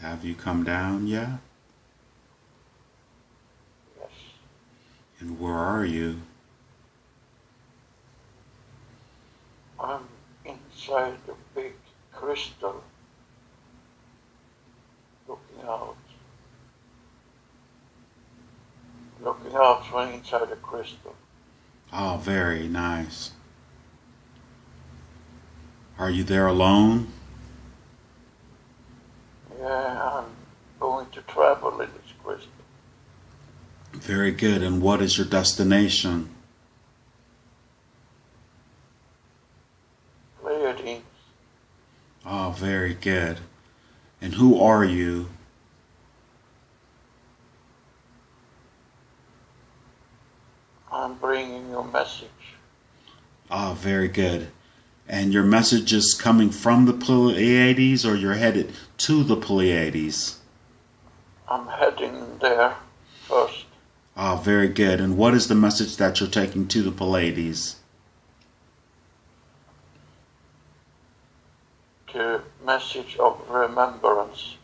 Have you come down yet? Yes. And where are you? I'm inside a big crystal, looking out from inside a crystal. Oh, very nice. Are you there alone? Yeah, I'm going to travel in this crystal. Very good. And what is your destination? Pleiades. Oh, very good. And who are you? I'm bringing you a message. Ah, very good. And your message is coming from the Pleiades, or you're headed to the Pleiades? I'm heading there first. Ah, very good. And what is the message that you're taking to the Pleiades? The message of remembrance.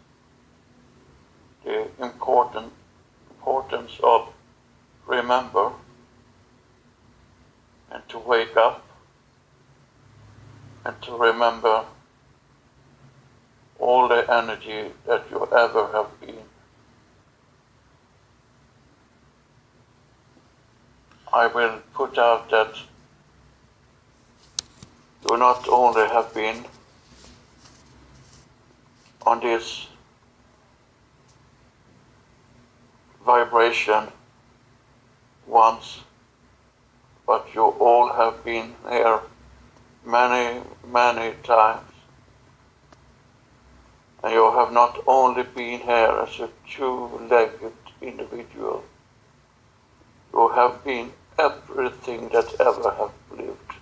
The importance of remember and to wake up and to remember all the energy that you ever have been. I will put out that you not only have been on this vibration once, but you all have been here many, many times. And you have not only been here as a two-legged individual, you have been everything that ever have lived.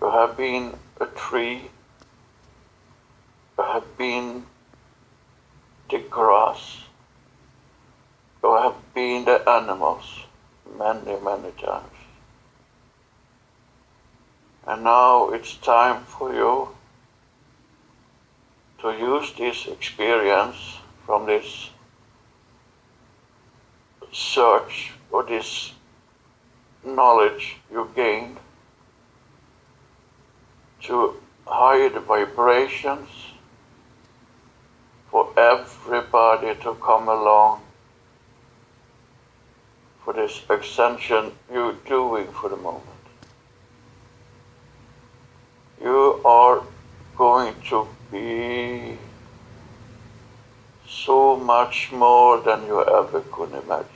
You have been a tree, you have been the grass, you have been the animals many, many times. And now it's time for you to use this experience from this search or this knowledge you gained to higher vibrations for everybody to come along for this ascension you're doing for the moment. You are going to be so much more than you ever could imagine.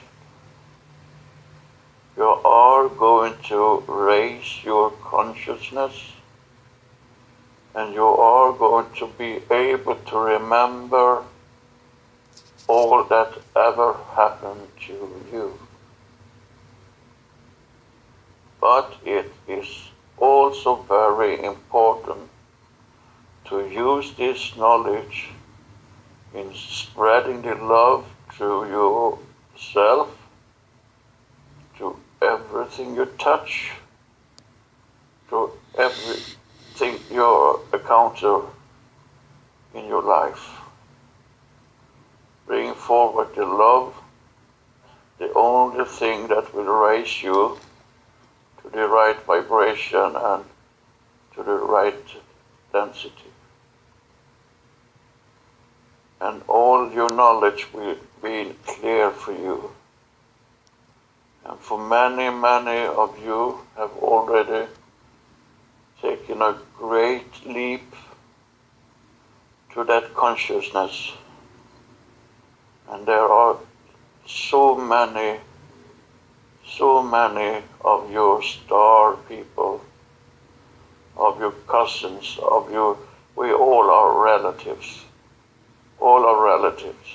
You are going to raise your consciousness, and you are going to be able to remember all that ever happened to you. But it is also very important to use this knowledge in spreading the love to yourself, to everything you touch, to everything you encounter in your life. Bring forward the love, the only thing that will raise you to the right vibration and to the right density. And all your knowledge will be clear for you. And for many, many of you have already taken a great leap to that consciousness. And there are so many of your star people, of your cousins, we all are relatives. All are relatives.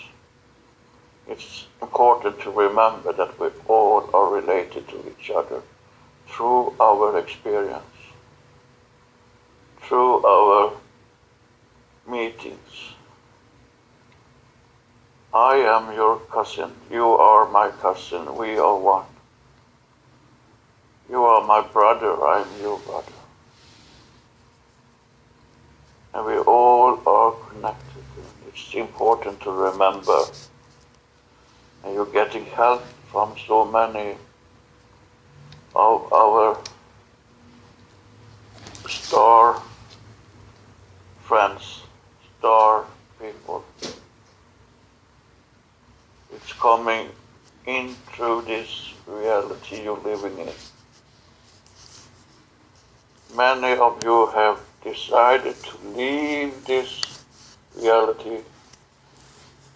It's important to remember that we all are related to each other through our experience, through our meetings. I am your cousin, you are my cousin, we are one. You are my brother, I am your brother. And we all are connected to It's important to remember. And you're getting help from so many of our star friends, star people. It's coming in through this reality you're living in. Many of you have decided to leave this reality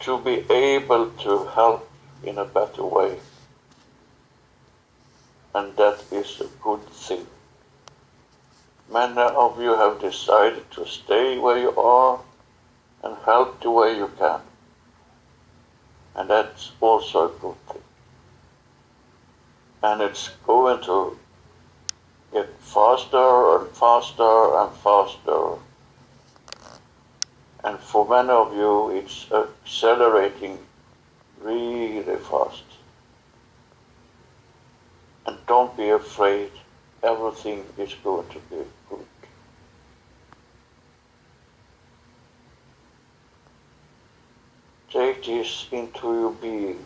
to be able to help in a better way. And that is a good thing. Many of you have decided to stay where you are and help the way you can. And that's also a good thing. And it's going to get faster and faster and faster. And for many of you, it's accelerating really fast. And don't be afraid. Everything is going to be good. Take this into your being.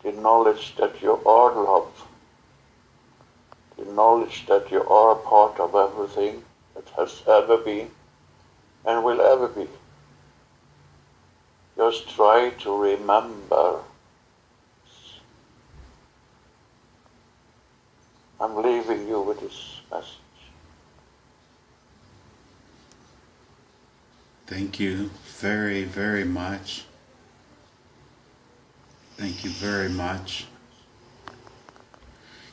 The knowledge that you are love. The knowledge that you are a part of everything that has ever been and will ever be. Just try to remember. I'm leaving you with this message. Thank you very, very much. Thank you very much.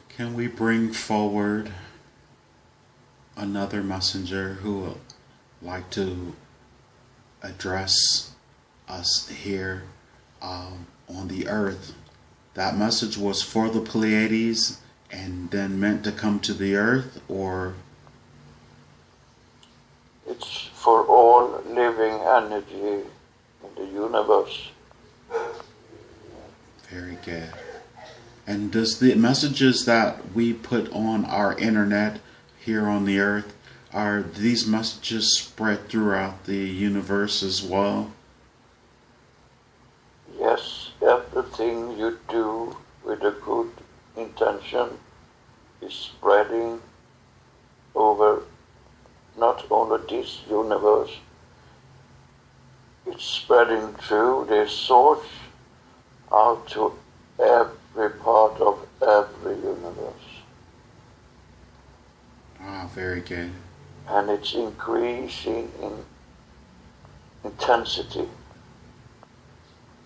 Can we bring forward another messenger who would like to address us here on the earth? That message was for the Pleiades and then meant to come to the earth, or? It's for all living energy in the universe. Very good. And does the messages that we put on our internet here on the earth, are these messages spread throughout the universe as well? Yes, everything you do with a good intention is spreading over not only this universe, it's spreading through the source out to every part of every universe. Ah, very good. And it's increasing in intensity.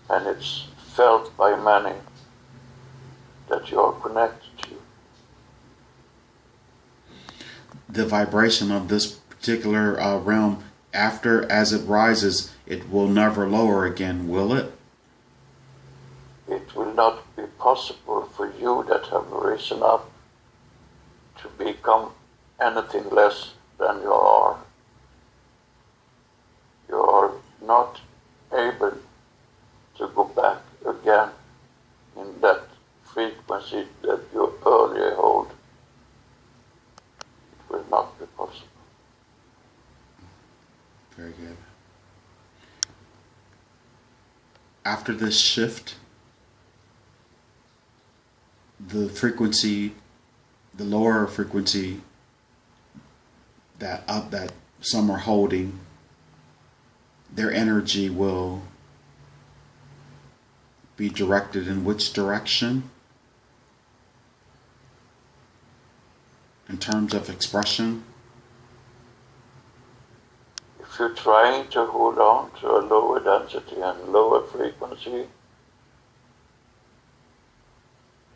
And it's felt by many that you are connected to. The vibration of this particular realm, as it rises, it will never lower again, will it? It will not be possible for you that have risen up to become anything less than you are. You are not able to go back again in that frequency that you earlier hold. It will not be possible. Very good. After this shift, the frequency, the lower frequency that some are holding, their energy will be directed in which direction in terms of expression? If you're trying to hold on to a lower density and lower frequency,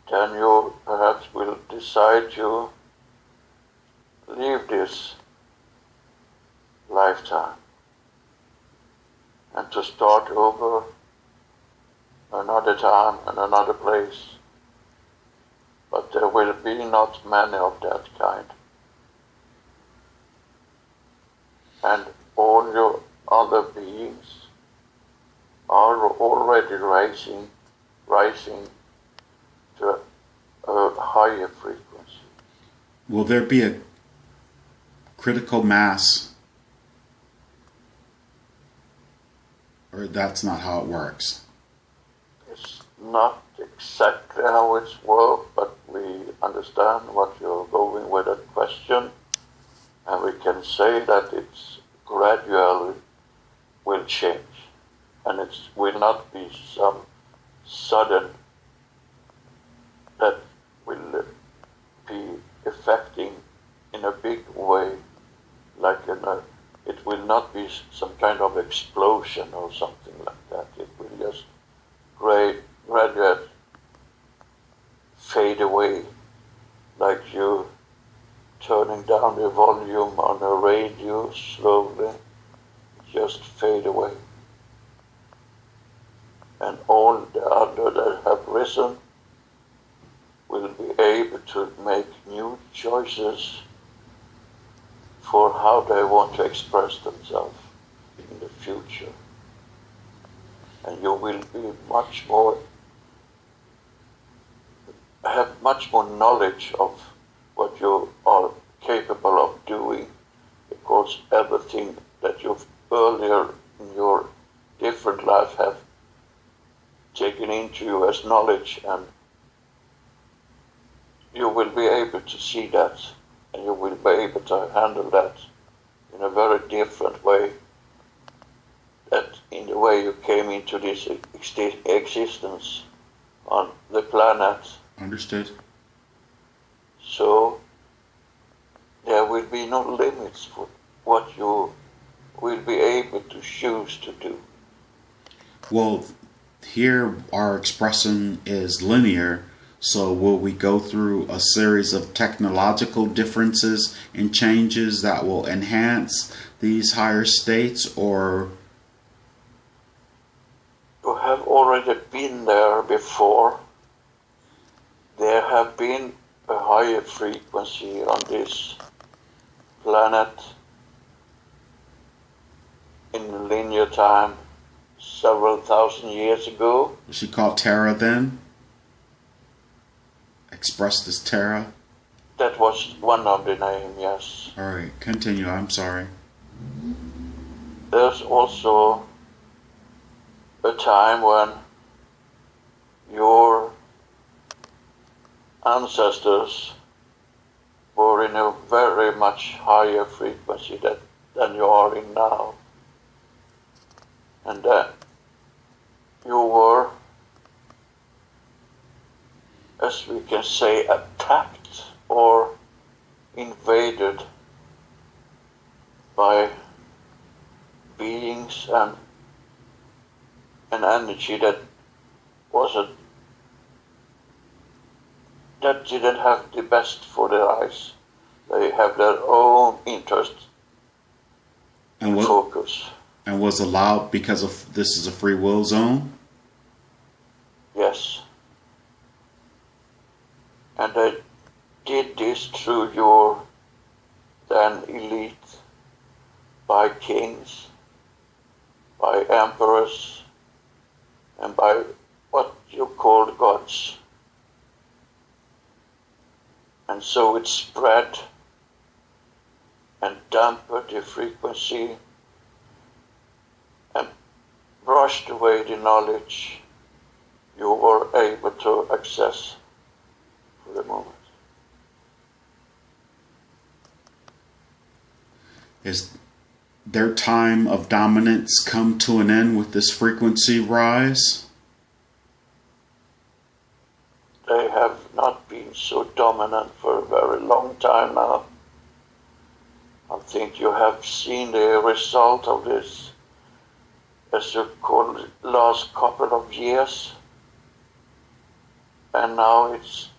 then you perhaps will decide to leave this lifetime and to start over another time and another place. But there will be not many of that kind. And all your other beings are already rising to a higher frequency. Will there be a critical mass Or that's not how it works? It's not exactly how it's worked, but we understand what you're going with that question, and we can say that it's gradually will change, and it will not be some sudden that will be affecting in a big way, like it will not be some kind of explosion or something like that. It will just gradually fade away, like you turning down the volume on a radio slowly, just fade away. And all the other that have risen will be able to make new choices for how they want to express themselves in the future. And you will be have much more knowledge of what you are capable of doing, because everything that you've earlier in your different life have taken into you as knowledge, and you will be able to see that, and you will be able to handle that in a very different way, that in the way you came into this existence on the planet. Understood. So there will be no limits for what you will be able to choose to do. Well, here our expression is linear, so will we go through a series of technological differences and changes that will enhance these higher states, or? You have already been there before. There have been a higher frequency on this planet in linear time several thousand years ago. Was she called Terra then? Expressed as Terra? That was one of the names, yes. Alright, continue, I'm sorry. There's also a time when your ancestors were in a very much higher frequency than you are in now. And that you were, as we can say, attacked or invaded by beings and an energy that didn't have the best for their eyes. They have their own interest and focus. And was allowed because of this is a free will zone? Yes. And they did this through your then elite, by kings, by emperors, and by what you called gods. And so it spread and dampened the frequency and brushed away the knowledge you were able to access for the moment. Is their time of dominance come to an end with this frequency rise? They have not been so dominant for a very long time now. I think you have seen the result of this, as you call it, last couple of years. And now its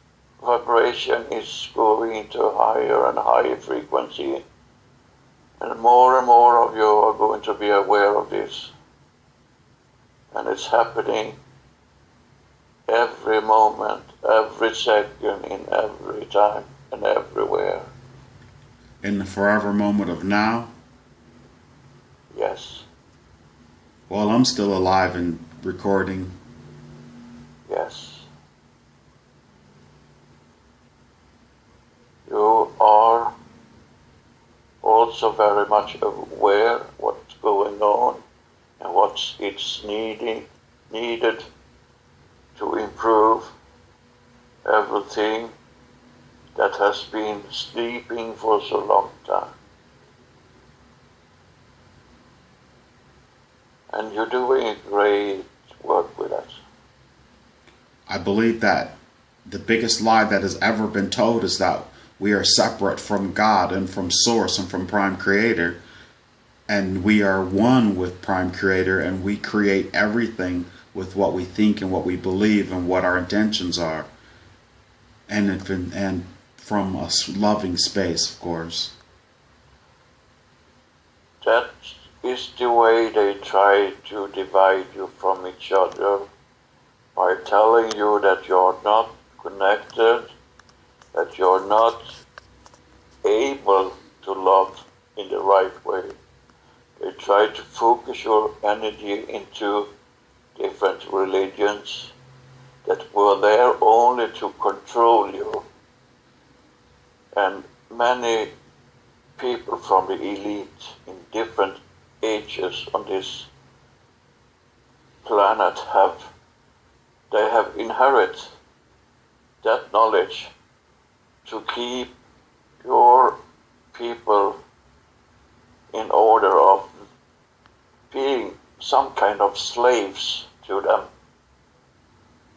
vibration is going into a higher and higher frequency. And more of you are going to be aware of this. And it's happening every moment, every second, in every time and everywhere. In the forever moment of now? Yes. Well, I'm still alive and recording. Yes. You are also very much aware what's going on and what what it's needed to improve everything that has been sleeping for so long time. And you're doing great work with that. I believe that the biggest lie that has ever been told is that we are separate from God and from Source and from Prime Creator. And we are one with Prime Creator, and we create everything with what we think and what we believe and what our intentions are. And from a loving space, of course. That is the way they try to divide you from each other, by telling you that you're not connected, that you're not able to love in the right way. They try to focus your energy into different religions that were there only to control you. And many people from the elite in different ages on this planet have inherited that knowledge to keep your people in order of being some kind of slaves to them.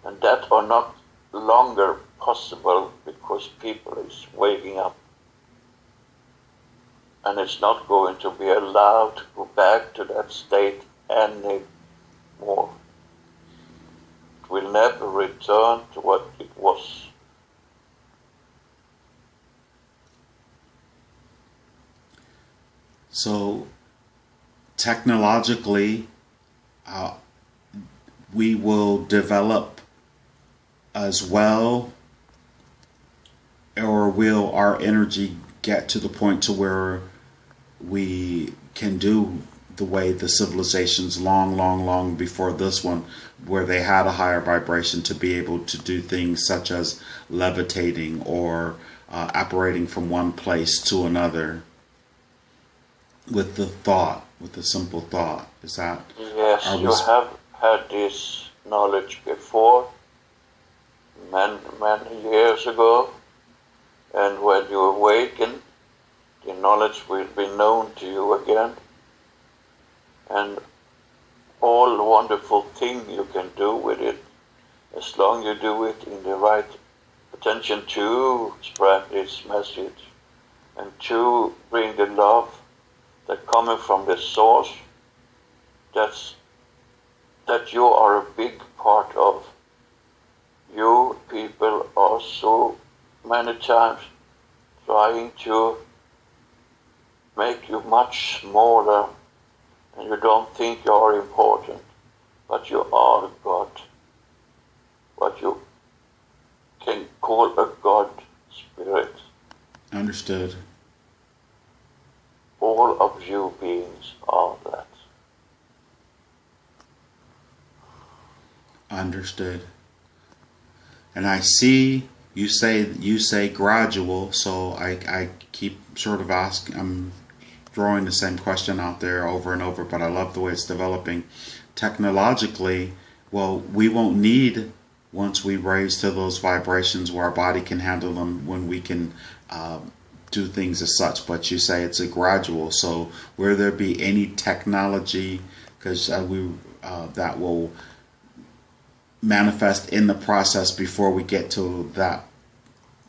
And that are not longer possible because people is waking up. And it's not going to be allowed to go back to that state anymore. It will never return to what it was. So, technologically, we will develop as well, or will our energy get to the point to where we can do the way the civilizations long before this one, where they had a higher vibration to be able to do things such as levitating or apparating from one place to another with the thought, with the simple thought. Is that? Yes, you have had this knowledge before, many years ago, and when you awaken, the knowledge will be known to you again, and all wonderful thing you can do with it, as long as you do it in the right attention to spread this message and to bring the love that coming from the source, that you are a big part of. You people are so many times trying to make you much smaller, and you don't think you are important, but you are a God. What you can call a God spirit. Understood. All of you beings are that. Understood. And I see you say gradual, so I keep sort of asking, I'm throwing the same question out there over and over, but I love the way it's developing. Technologically, well, we won't need, once we raise to those vibrations where our body can handle them, when we can do things as such. But you say it's a gradual, so will there be any technology that will manifest in the process before we get to that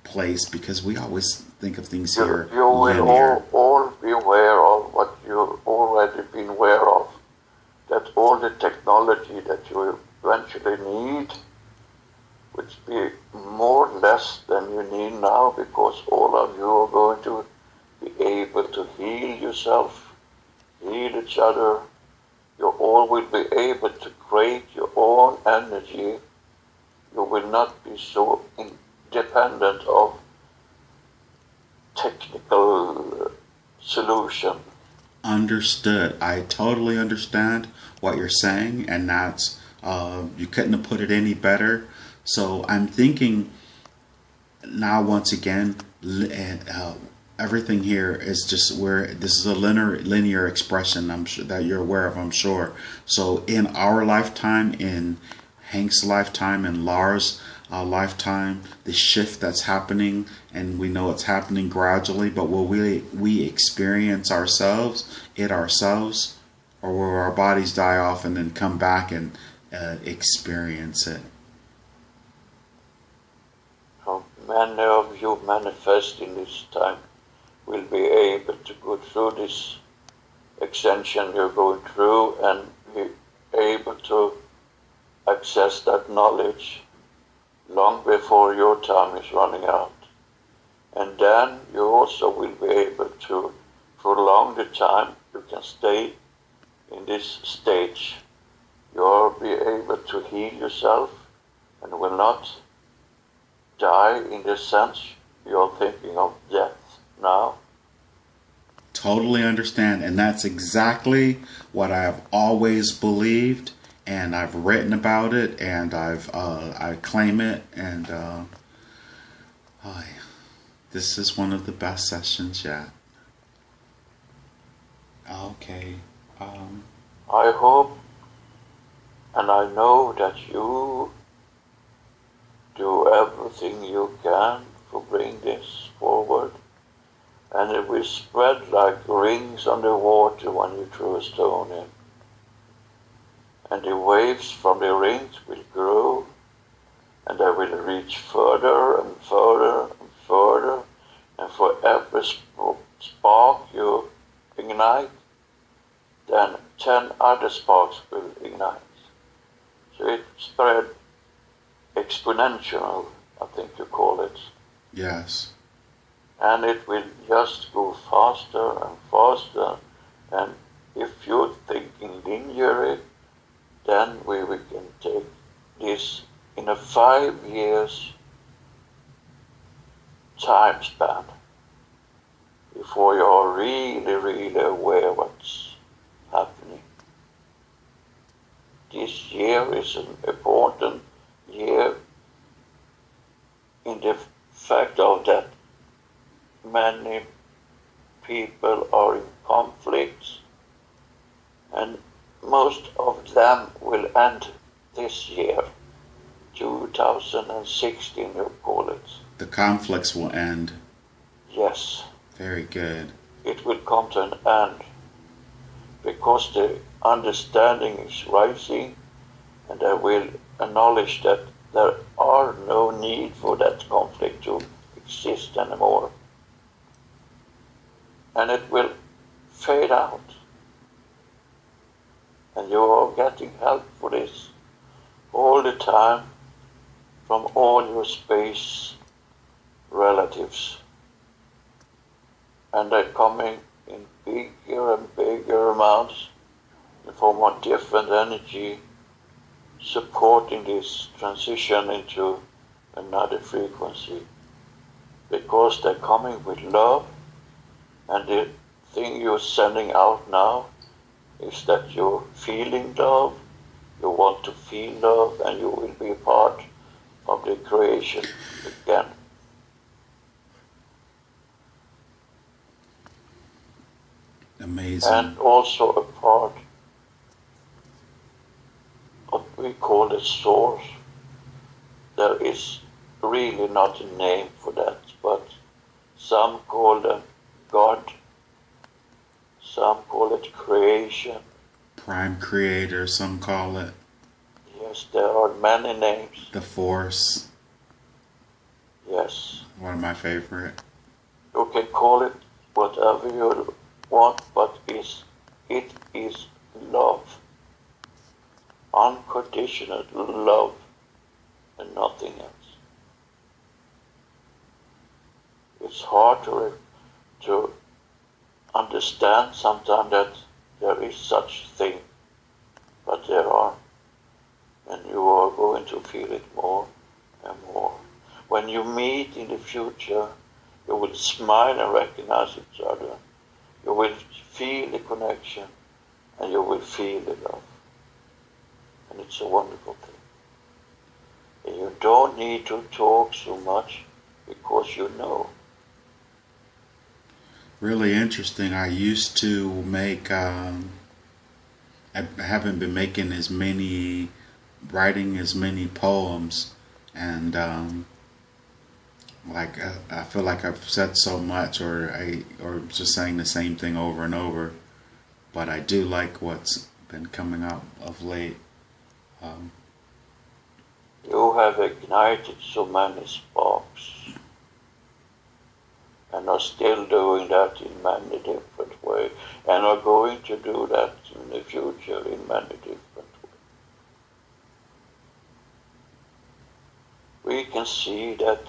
place? Because we always think of things here you will linear. all be aware of what you've already been aware of, that all the technology that you eventually need would be more or less than you need now, because all of you are going to be able to heal yourself, heal each other. You all will be able to create your own energy. You will not be so dependent of technical solution. Understood. I totally understand what you're saying, and that's you couldn't have put it any better. So I'm thinking now, once again, everything here is just where this is a linear expression. I'm sure that you're aware of. I'm sure. So in our lifetime, in Hank's lifetime, in Lars' lifetime, the shift that's happening, and we know it's happening gradually. But will we experience it ourselves, or will our bodies die off and then come back and experience it? How many of you manifest in this time will be able to go through this extension you're going through and be able to access that knowledge long before your time is running out. And then you also will be able to prolong the time you can stay in this stage. You'll be able to heal yourself and will not die in the sense you're thinking of death now. Totally understand, and that's exactly what I've always believed, and I've written about it, and I claim it, and this is one of the best sessions yet. Okay. I hope and I know that you do everything you can to bring this forward, and it will spread like rings on the water when you throw a stone in. And the waves from the rings will grow, and they will reach further and further and further, and for every spark you ignite, then 10 other sparks will ignite. So it spread exponential, I think you call it. Yes. And it will just go faster and faster. And if you're thinking linearly, then we can take this in a 5 years time span before you're really aware what's happening. This year is an important year in the fact of that many people are in conflicts, and most of them will end this year, 2016 you call it. The conflicts will end. Yes. Very good. It will come to an end because the understanding is rising, and they will acknowledge that there are no need for that conflict to exist anymore. And it will fade out. And you are getting help for this all the time from all your space relatives. And they're coming in bigger and bigger amounts in form of different energy, supporting this transition into another frequency. Because they're coming with love, and the thing you're sending out now is that you're feeling love, you want to feel love, and you will be a part of the creation again. Amazing. And also a part of what we call the source. There is really not a name for that, but some call them God, some call it creation. Prime creator, some call it. Yes, there are many names. The force. Yes. One of my favorite. You can call it whatever you want, but it is love. Unconditional love and nothing else. It's hard to understand sometimes that there is such thing, but there are, and you are going to feel it more and more. When you meet in the future, you will smile and recognize each other. You will feel the connection, and you will feel the love. And it's a wonderful thing. And you don't need to talk so much, because you know. Really interesting. I used to make, I haven't been making as many, writing as many poems, and I feel like I've said so much, or just saying the same thing over and over. But I do like what's been coming up of late. Um, You have ignited so many sparks and are still doing that in many different ways, and are going to do that in the future in many different ways. We can see that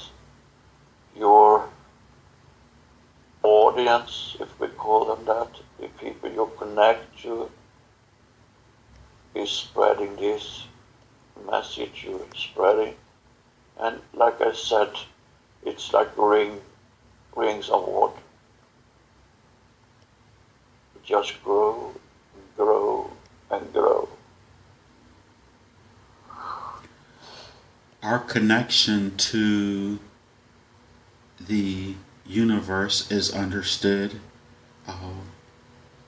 your audience, if we call them that, the people you connect to, is spreading this message you're spreading. And like I said, it's like rings of water. Just grow and grow and grow. our connection to the universe is understood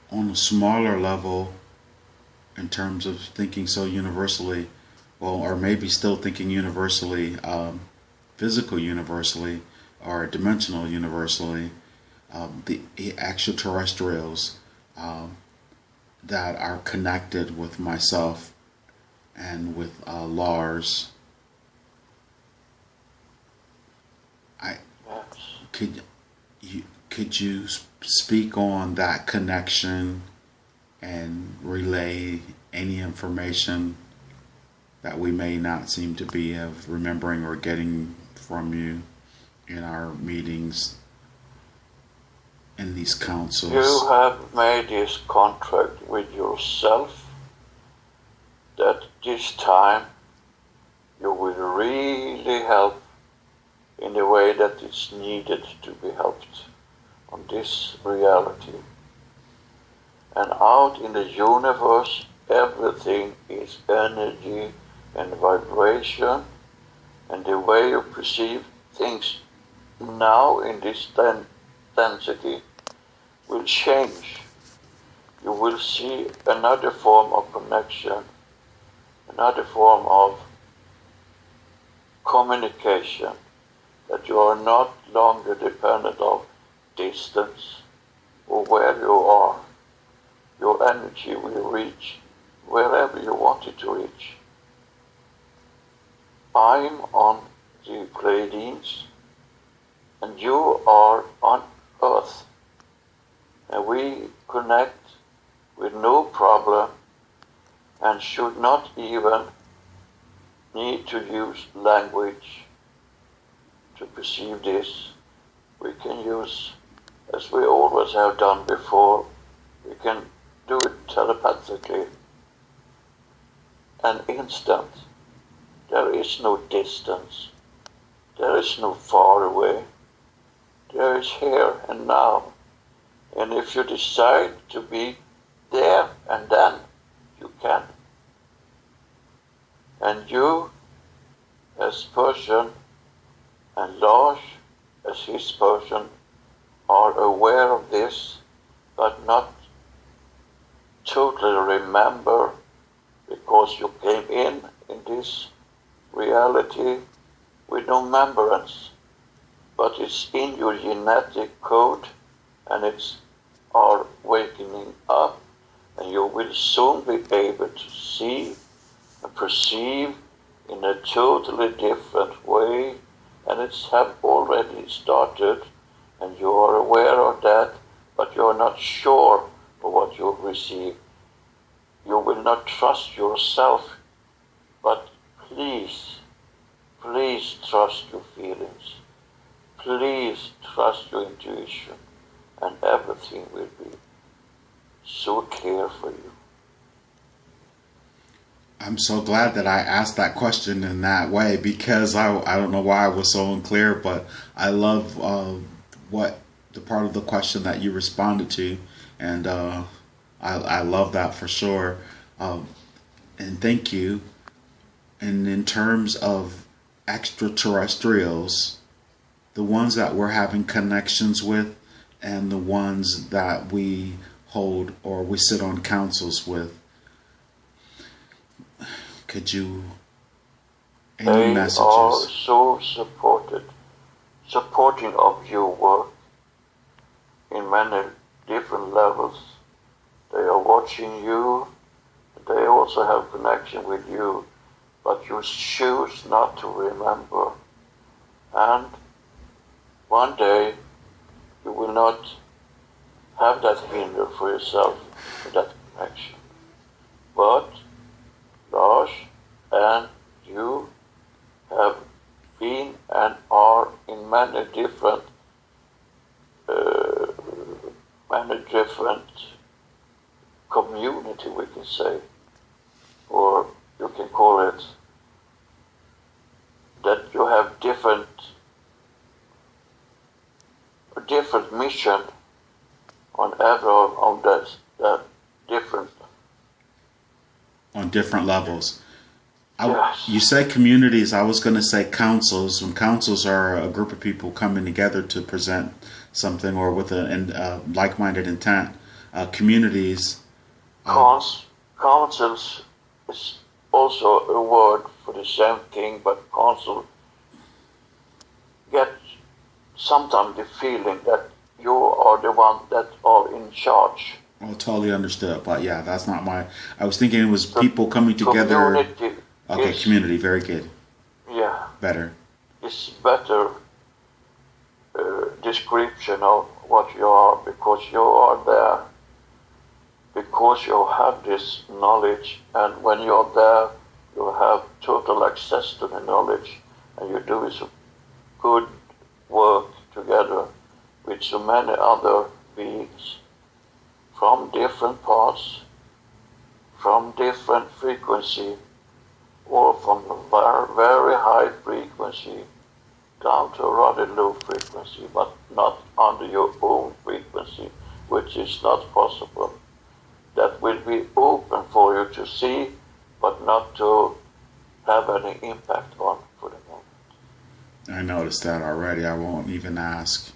on a smaller level in terms of thinking so universally, well, or maybe still thinking universally, physical universally, or dimensional universally, the extraterrestrials that are connected with myself and with Lars. Yes. Could you speak on that connection and relay any information that we may not seem to be of remembering or getting from you in our meetings, in these councils? You have made this contract with yourself that this time you will really help in the way that it's needed to be helped on this reality. And out in the universe, everything is energy and vibration, and the way you perceive things now in this density will change. You will see another form of connection, another form of communication, that you are not longer dependent on distance or where you are. Your energy will reach wherever you want it to reach. I'm on the Pleiades and you are on Earth, and we connect with no problem and should not even need to use language to perceive this. We can use, as we always have done before, we can do it telepathically. An instant. There is no distance. There is no far away. There is here and now. And if you decide to be there and then, you can. And you, as person, and Lars, as his person, are aware of this, but not totally remember, because you came in this reality with no remembrance. But it's in your genetic code, and it's our wakening up, and you will soon be able to see and perceive in a totally different way, and it's have already started, and you are aware of that, but you are not sure of what you receive. You will not trust yourself, but please trust your feelings. Please trust your intuition, and everything will be so clear for you. I'm so glad that I asked that question in that way, because I don't know why I was so unclear, but I love what the part of the question that you responded to, and I love that for sure. And thank you. And in terms of extraterrestrials, the ones that we're having connections with, and the ones that we hold or we sit on councils with. Could you, any messages? They are so supporting of your work in many different levels. They are watching you. They also have connection with you, but you choose not to remember. And one day you will not have that hinder for yourself with that connection. But Lars and you have been and are in many different community, we can say, or you can call it that you have a different mission on that different on different levels. Yes. You say communities. I was going to say councils. When councils are a group of people coming together to present something or with a like-minded intent. Communities. Councils is also a word for the same thing, but council get sometimes the feeling that you are the one that are in charge. Oh, totally understood. But yeah, that's not my. I was thinking it was people coming together. Community. Okay, community. Very good. Yeah. Better. It's better description of what you are, because you are there, because you have this knowledge, and when you're there, you have total access to the knowledge, and you do so good work together with so many other beings from different parts, from different frequency, or from a very high frequency down to a rather low frequency, but not under your own frequency, which is not possible. That will be open for you to see, but not to have any impact on for the moment. I noticed that already. I won't even ask.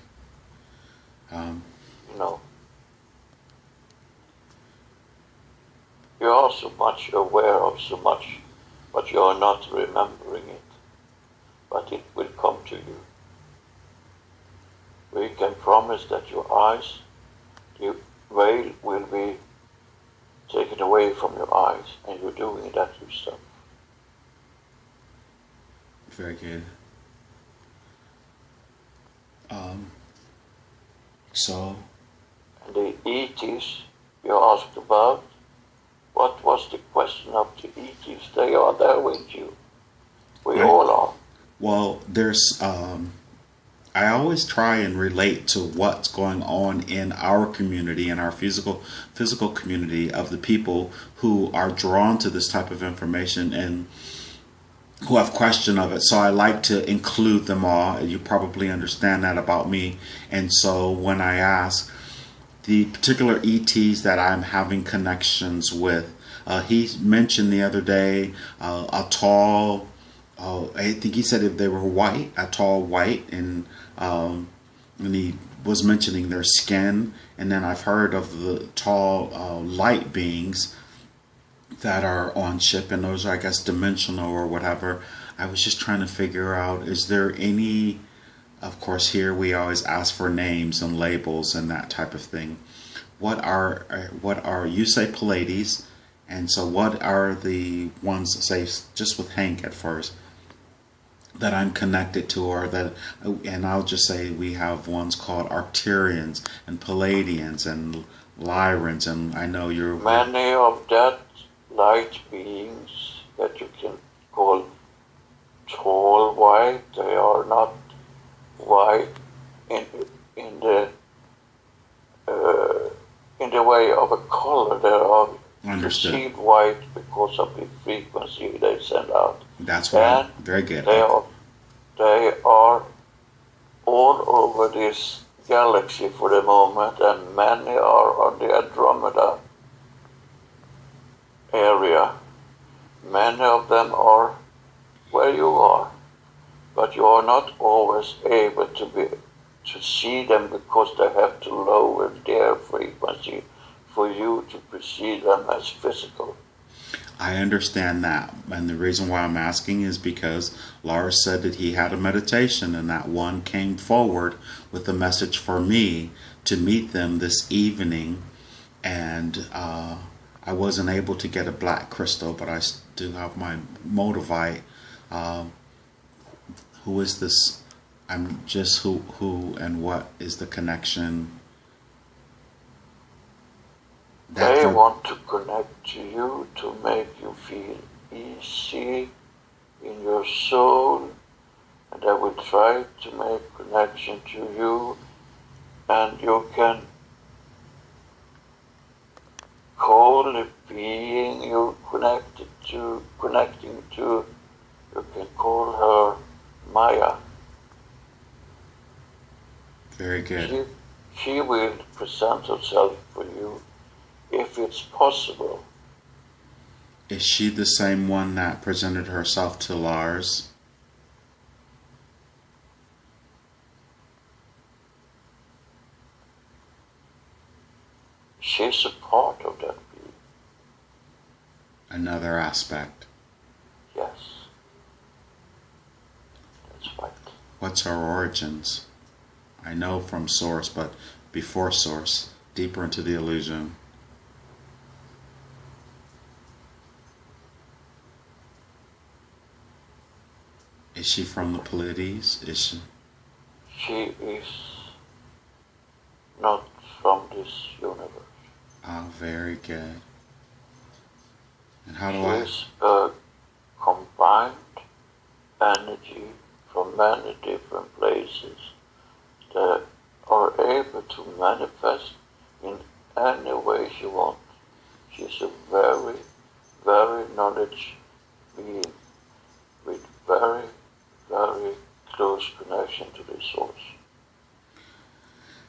You are so much aware of so much, but you are not remembering it. But it will come to you. We can promise that your eyes, the veil will be taken away from your eyes, and you're doing that yourself. Very good. So. And the ETs you asked about, what was the question of the ETs? They are there with you. We all are. Well, there's. I always try and relate to what's going on in our community, in our physical community of the people who are drawn to this type of information and who have question of it. So I like to include them all. You probably understand that about me. And so when I ask the particular ETs that I'm having connections with, he mentioned the other day a tall, I think he said if they were white, a tall white, and he was mentioning their skin. And then I've heard of the tall light beings that are on ship, and those are, I guess, dimensional or whatever. I was just trying to figure out, is there any, of course here we always ask for names and labels and that type of thing. What are you say Pleiades, and so what are the ones, say just with Hank at first, that I'm connected to, or that, and I'll just say we have ones called Arcturians and Palladians and Lyrans, and I know you're many of that light beings that you can call tall white. They are not white in the way of a color. They are perceived white because of the frequency they send out. That's right. Very good. They are all over this galaxy for the moment, and many are on the Andromeda area. Many of them are where you are, but you are not always able to to see them because they have to lower their frequency for you to perceive them as physical. I understand that, and the reason why I'm asking is because Lars said that he had a meditation and that one came forward with a message for me to meet them this evening, and I wasn't able to get a black crystal, but I do have my motivite. Who is this? I'm just who and what is the connection? They want to connect to you to make you feel easy in your soul, and they will try to make connection to you, and you can call the being you're connecting to, you can call her Maya. Very good. She will present herself for you if it's possible. Is she the same one that presented herself to Lars? She's a part of that being. Another aspect. Yes. That's right. What's her origins? I know from Source, but before Source, deeper into the illusion. Is she from the Pleiades? Is she? She is not from this universe. Oh, very good. And how do She I? is a combined energy from many different places that are able to manifest in any way she wants. She's a very, very knowledge being with very, very close connection to the source.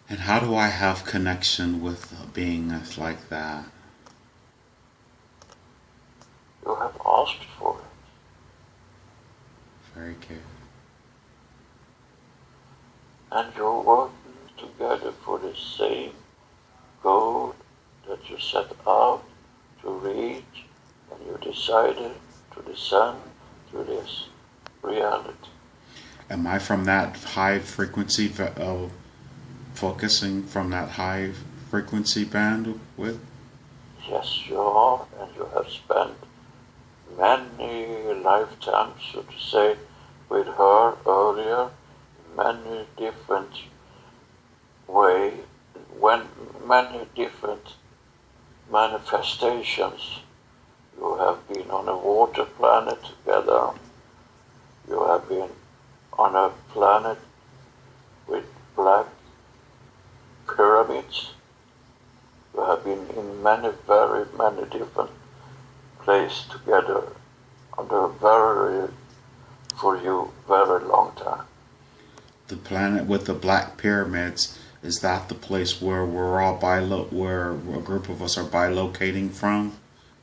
And how do I have connection with a being that's like that? You have asked for it. Very good. And you're working together for the same goal that you set out to reach, and you decided to descend to this reality. Am I from that high frequency, focusing from that high frequency bandwidth? Yes, you are, and you have spent many lifetimes, so to say, with her earlier, many different many different manifestations. You have been on a water planet together. You have been on a planet with black pyramids. You have been in very many different places together under for you, very long time. The planet with the black pyramids, is that the place where we're all where a group of us are bilocating from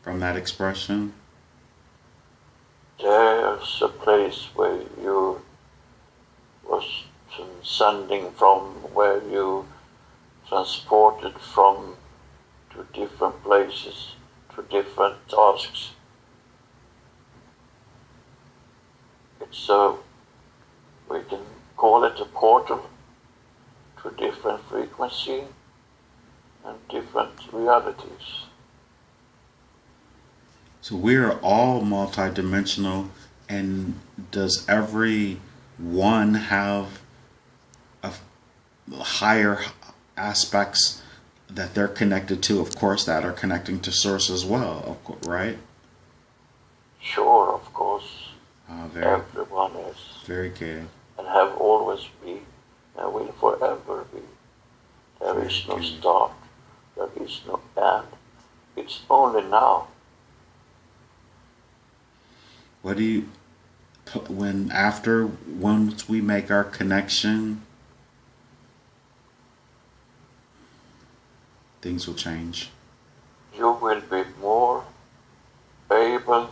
that expression? There's a place where you was sending from, where you transported from to different places, to different tasks. We can call it a portal to different frequency and different realities. So we're all multidimensional, and does every one have a higher aspects that they're connected to, of course, that are connecting to Source as well, of course, right? Sure, of course. Everyone is. Very good. And have always been, and will forever be. There is no start, there is no end. It's only now. What do you, once we make our connection, things will change? You will be more able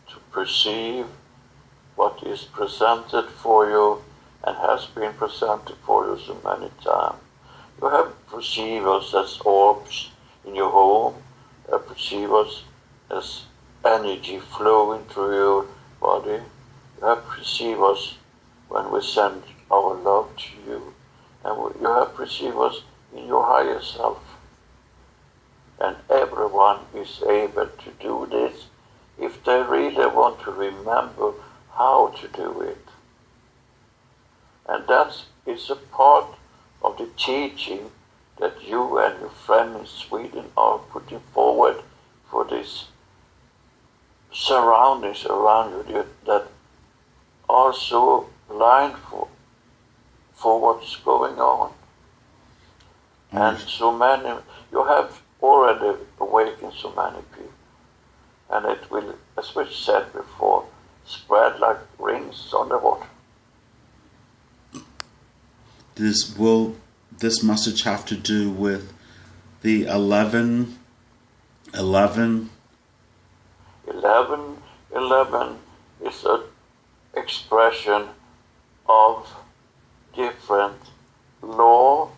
to perceive what is presented for you and has been presented for you so many times. You have perceivers as orbs in your home, you have perceivers as energy flowing through your body, you have perceivers when we send our love to you, and you have perceivers in your higher self. And everyone is able to do this if they really want to remember how to do it. And that is a part of the teaching that you and your friend in Sweden are putting forward for these surroundings around you that are so blind for what's going on. And so many, you have already awakened so many people. And it will, as we said before, spread like rings on the water. This message have to do with the 11? 11 is an expression of different laws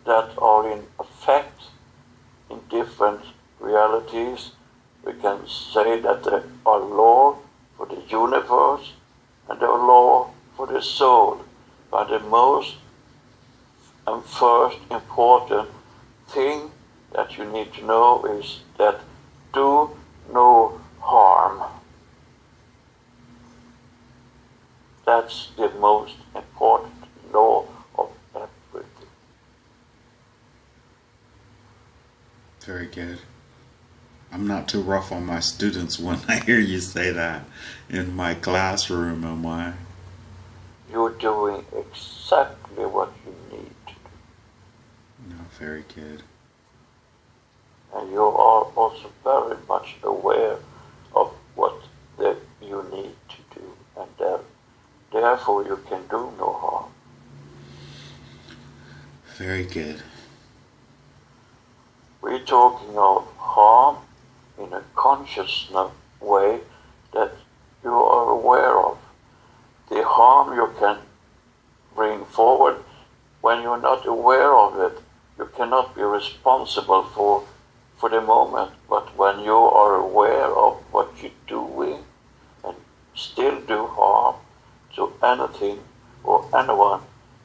that are in effect in different realities. We can say that there are law for the universe and there are law for the soul. But the most and first important thing that you need to know is that do no harm. That's the most important law of everything. Very good. I'm not too rough on my students when I hear you say that in my classroom, am I? You're doing exactly what you need to do. No, very good. And you are also very much aware of what you need to do, and therefore you can do no harm. Very good. We're talking of harm in a conscious way that you are aware of. The harm you can bring forward, when you're not aware of it, you cannot be responsible for the moment. But when you are aware of what you're doing and still do harm to anything or anyone,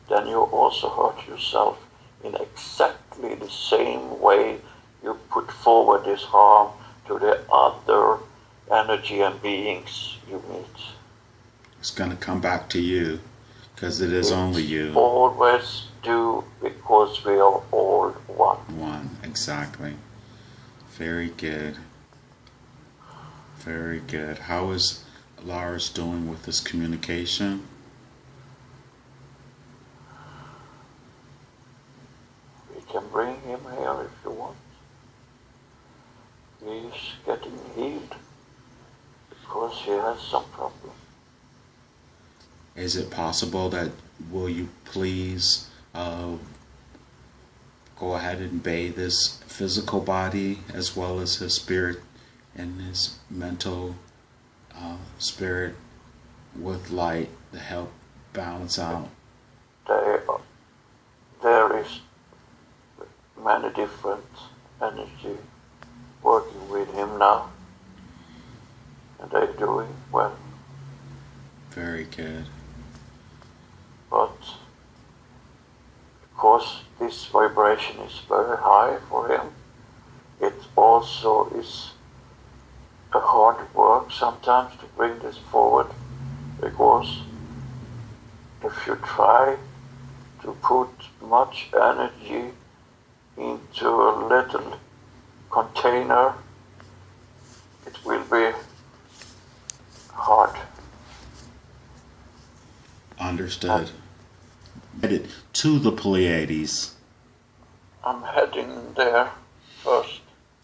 then you also hurt yourself in exactly the same way you put forward this harm to the other energy and beings you meet. It's going to come back to you because it is only you. Always do, because we are all one. One, exactly. Very good. Very good. How is Lars doing with his communication? We can bring him here if you want. He's getting healed because he has some problem. Is it possible that, will you please go ahead and bathe his physical body as well as his spirit and his mental spirit with light to help balance out? There is many different energy working with him now, and they're doing well. Very good. But because this vibration is very high for him, it also is a hard work sometimes to bring this forward, because if you try to put much energy into a little container, it will be hard. Understood. Headed to the Pleiades. I'm heading there first.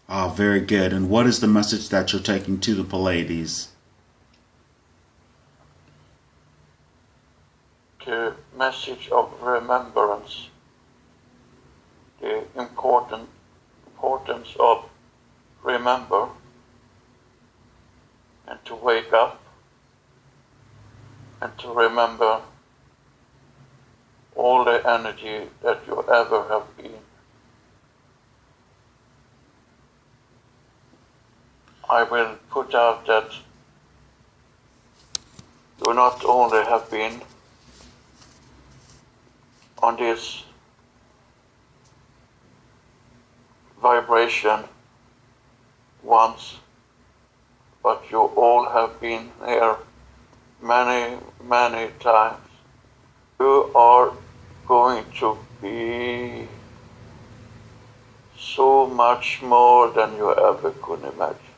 Ah, very good. And what is the message that you're taking to the Pleiades? The message of remembrance. The importance of remember and to wake up and to remember all the energy that you ever have been. I will put out that you not only have been on this vibration once, but you all have been here many, many times. You are going to be so much more than you ever could imagine.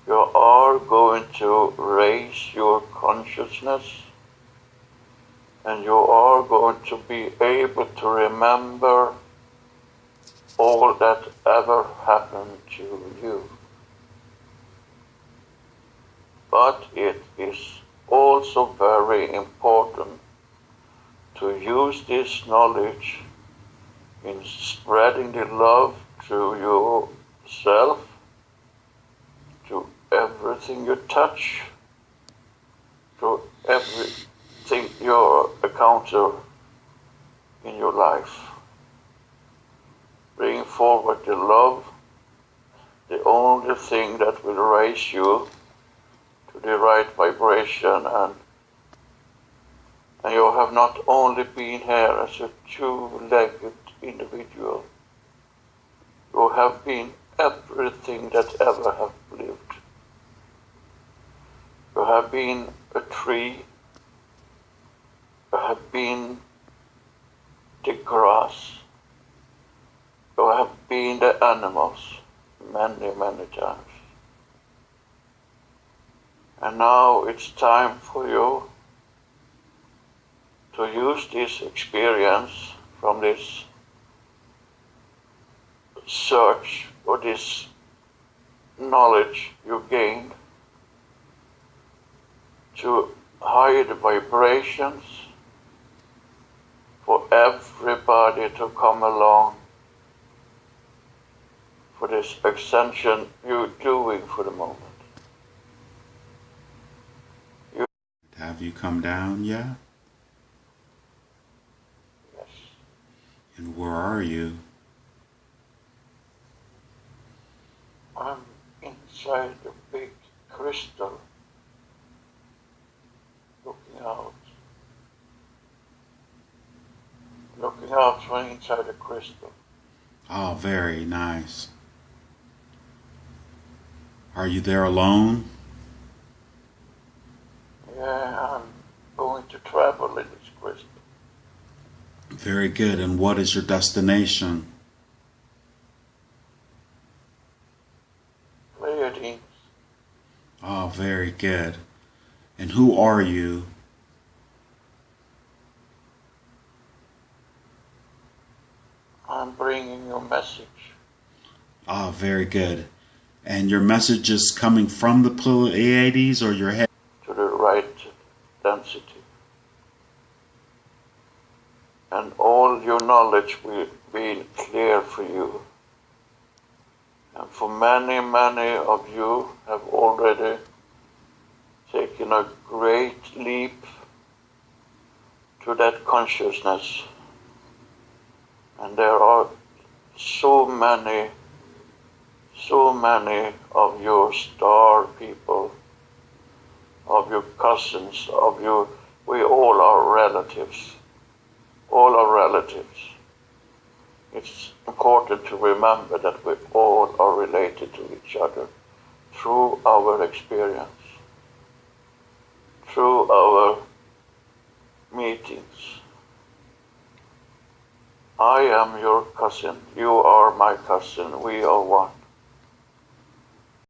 You are going to raise your consciousness, and you are going to be able to remember all that ever happened to you. But it is also very important to use this knowledge in spreading the love to yourself, to everything you touch, to everything you encounter in your life. Bring forward the love, the only thing that will raise you to the right vibration, and you have not only been here as a two-legged individual, you have been everything that ever have lived. You have been a tree, you have been the grass, you have been the animals many, many times. And now it's time for you to use this experience from this search or this knowledge you gained to higher vibrations for everybody to come along for this ascension you're doing for the moment. Have you come down yet? Yes. And where are you? I'm inside a big crystal, looking out from inside the crystal. Oh, very nice. Are you there alone? Yeah, I'm going to travel in this crystal. Very good. And what is your destination? Pleiades. Oh, very good. And who are you? I'm bringing you a message. Ah, very good. And your message is coming from the Pleiades or your head? To the right density. And all your knowledge will be clear for you. And for many, many of you have already taken a great leap to that consciousness. And there are so many of your star people, of your cousins, we all are relatives. All are relatives. It's important to remember that we all are related to each other through our experience, through our meetings. I am your cousin, you are my cousin, we are one.